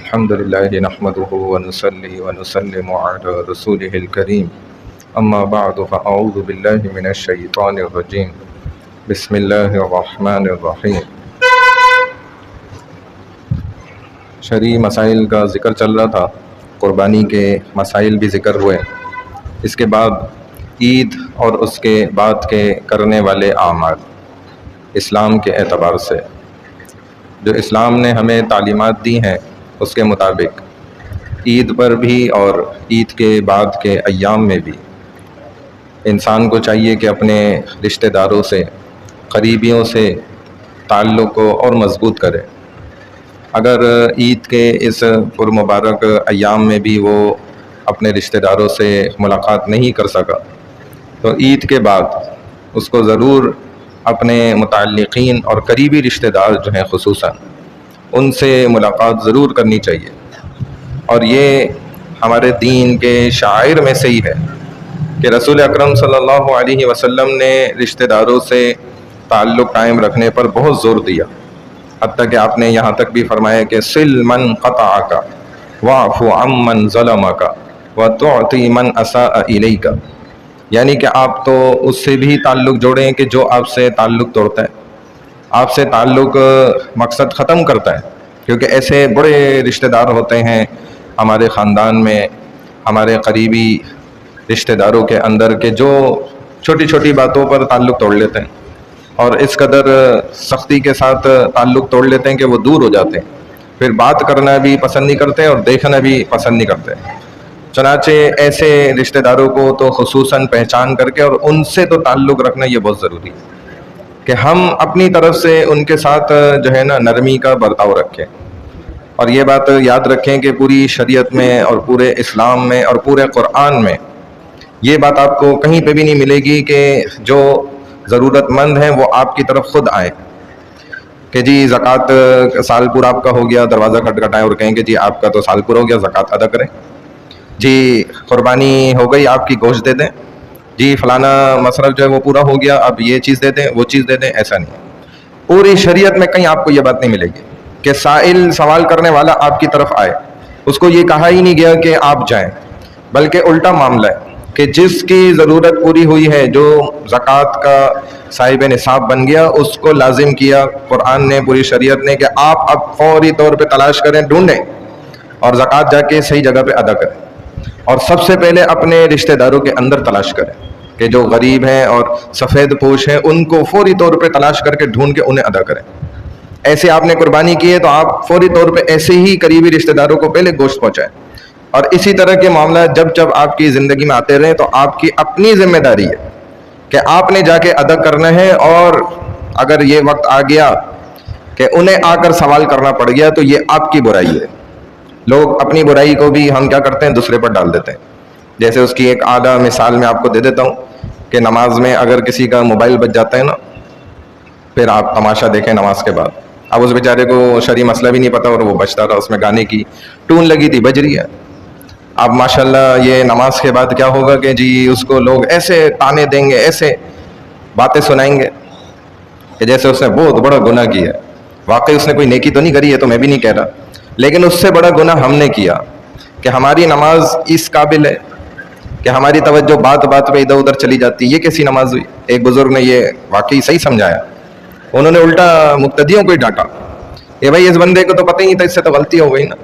الحمد لله نحمده ونصلي ونسلم على رسوله الكريم أما بعد فأعوذ بالله من الشيطان الرجيم بسم الله الرحمن الرحيم۔ شرعی مسائل کا ذکر چل رہا تھا، قربانی کے مسائل بھی ذکر ہوئے، اس کے بعد عید اور اس کے بعد کے کرنے والے اعمال اسلام کے اعتبار سے جو اسلام نے ہمیں تعلیمات دی ہیں اس کے مطابق عید پر بھی اور عید کے بعد کے ایام میں بھی انسان کو چاہیے کہ اپنے رشتہ داروں سے، قریبیوں سے تعلق کو اور مضبوط کرے۔ اگر عید کے اس پرمبارک ایام میں بھی وہ اپنے رشتہ داروں سے ملاقات نہیں کر سکا تو عید کے بعد اس کو ضرور اپنے متعلقین اور قریبی رشتہ دار جو ہیں خصوصاً ان سے ملاقات ضرور کرنی چاہیے، اور یہ ہمارے دین کے شعائر میں سے ہی ہے کہ رسول اکرم صلی اللہ علیہ وسلم نے رشتہ داروں سے تعلق قائم رکھنے پر بہت زور دیا، حتیٰ کہ آپ نے یہاں تک بھی فرمایا کہ صل من قطعک واعف عمن ظلمک وتعطی من اساء الیک، یعنی کہ آپ تو اس سے بھی تعلق جوڑیں کہ جو آپ سے تعلق توڑتا ہے، آپ سے تعلق مقصد ختم کرتا ہے، کیونکہ ایسے بڑے رشتہ دار ہوتے ہیں ہمارے خاندان میں، ہمارے قریبی رشتہ داروں کے اندر کہ جو چھوٹی چھوٹی باتوں پر تعلق توڑ لیتے ہیں اور اس قدر سختی کے ساتھ تعلق توڑ لیتے ہیں کہ وہ دور ہو جاتے ہیں، پھر بات کرنا بھی پسند نہیں کرتے اور دیکھنا بھی پسند نہیں کرتے۔ چنانچہ ایسے رشتہ داروں کو تو خصوصاً پہچان کر کے اور ان سے تو تعلق رکھنا یہ بہت ضروری ہے کہ ہم اپنی طرف سے ان کے ساتھ جو ہے نا نرمی کا برتاؤ رکھیں، اور یہ بات یاد رکھیں کہ پوری شریعت میں اور پورے اسلام میں اور پورے قرآن میں یہ بات آپ کو کہیں پہ بھی نہیں ملے گی کہ جو ضرورت مند ہیں وہ آپ کی طرف خود آئیں کہ جی زکوٰۃ سال پورا آپ کا ہو گیا، دروازہ کھٹکھٹائیں اور کہیں کہ جی آپ کا تو سال پورا ہو گیا، زکوٰۃ ادا کریں، جی قربانی ہو گئی آپ کی گوشت دے دیں، جی فلانا مصرف جو ہے وہ پورا ہو گیا اب یہ چیز دے دیں وہ چیز دے دیں۔ ایسا نہیں، پوری شریعت میں کہیں آپ کو یہ بات نہیں ملے گی کہ سائل سوال کرنے والا آپ کی طرف آئے، اس کو یہ کہا ہی نہیں گیا کہ آپ جائیں، بلکہ الٹا معاملہ ہے کہ جس کی ضرورت پوری ہوئی ہے، جو زکوٰۃ کا صاحب نصاب بن گیا، اس کو لازم کیا قرآن نے، پوری شریعت نے، کہ آپ اب فوری طور پہ تلاش کریں، ڈھونڈیں اور زکوٰۃ جا کے صحیح جگہ پہ ادا کریں، اور سب سے پہلے اپنے رشتہ داروں کے اندر تلاش کریں کہ جو غریب ہیں اور سفید پوش ہیں ان کو فوری طور پہ تلاش کر کے ڈھونڈ کے انہیں ادا کریں۔ ایسے آپ نے قربانی کی ہے تو آپ فوری طور پہ ایسے ہی قریبی رشتہ داروں کو پہلے گوشت پہنچائیں، اور اسی طرح کے معاملات جب جب آپ کی زندگی میں آتے رہیں تو آپ کی اپنی ذمہ داری ہے کہ آپ نے جا کے ادا کرنا ہے، اور اگر یہ وقت آ گیا کہ انہیں آ کر سوال کرنا پڑ گیا تو یہ آپ کی برائی ہے۔ لوگ اپنی برائی کو بھی ہم کیا کرتے ہیں دوسرے پر ڈال دیتے ہیں۔ جیسے اس کی ایک اعلیٰ مثال میں آپ کو دے دیتا ہوں کہ نماز میں اگر کسی کا موبائل بج جاتا ہے نا، پھر آپ تماشا دیکھیں نماز کے بعد، اب اس بیچارے کو شرعی مسئلہ بھی نہیں پتا اور وہ بجتا رہا، اس میں گانے کی ٹون لگی تھی، بج رہی ہے۔ اب ماشاءاللہ یہ نماز کے بعد کیا ہوگا کہ جی اس کو لوگ ایسے تانے دیں گے، ایسے باتیں سنائیں گے کہ جیسے اس نے بہت بڑا گناہ کیا ہے۔ واقعی اس نے کوئی نیکی تو نہیں کری ہے، تو میں بھی نہیں کہہ رہا، لیکن اس سے بڑا گناہ ہم نے کیا کہ ہماری نماز اس قابل ہے کہ ہماری توجہ بات بات پہ ادھر ادھر چلی جاتی ہے۔ یہ کیسی نماز ہوئی؟ ایک بزرگ نے یہ واقعی صحیح سمجھایا، انہوں نے الٹا مقتدیوں کو ہی ڈانٹا کہ بھائی اس بندے کو تو پتہ ہی نہیں تھا، اس سے تو غلطی ہو گئی نا،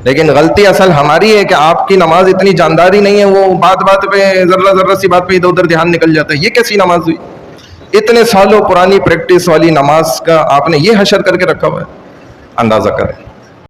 لیکن غلطی اصل ہماری ہے کہ آپ کی نماز اتنی جانداری نہیں ہے، وہ بات بات پہ ذرہ ذرہ سی بات پہ ادھر ادھر دھیان نکل جاتا ہے۔ یہ کیسی نماز ہوئی؟ اتنے سالوں پرانی پریکٹس والی نماز کا آپ نے یہ حشر کر کے رکھا ہوا ہے، اندازہ کریں۔